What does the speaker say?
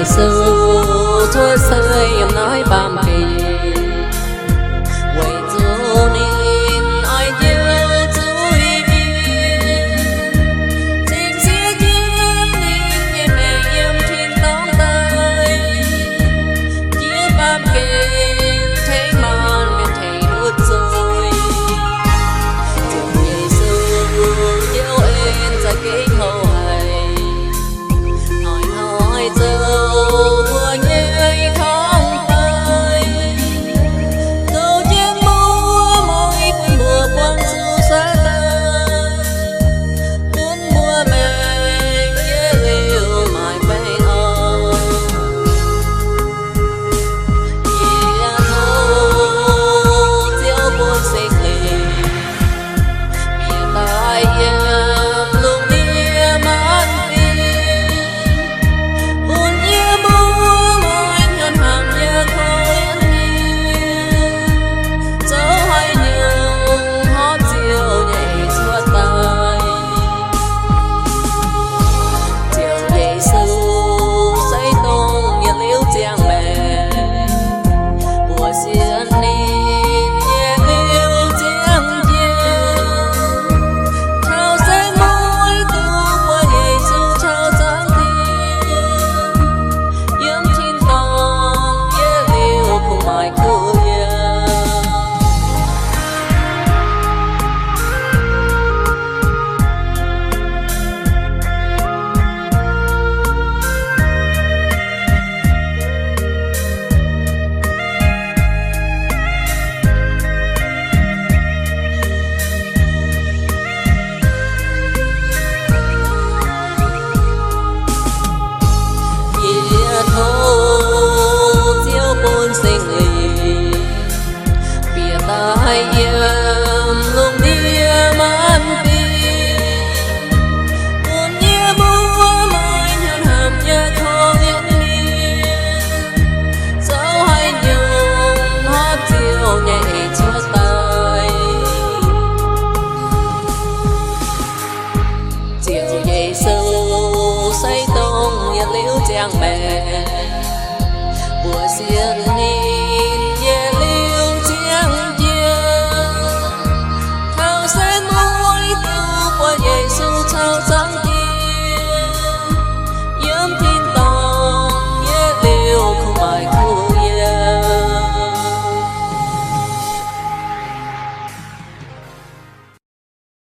Yesu Chúa sơi em nói bám kỳ vậy dù nên ai nhớ Chúa chính sẽ chiếm nên em mẹ em trên tóm tay chia bám kỳ thấy mòn miền thấy đốt rồi dù Yesu yêu em ra kính hậu hay hỏi dâu vừa nhây không tay câu chuyện mua mỗi cuốn mùa quang su xa ta muốn mua mình nhớ yêu mãi bay ơi yeah thôi chiếu buồn xích lì miền tai em lúc đi mát ai em luôn đi mát đi buồn nhớ búa môi nhon hàm nhớ không yên đi dẫu hai nhung hót chiều nhẹ cho tay chiều Yesu say tông yên liễu giang mẹ bùa xiên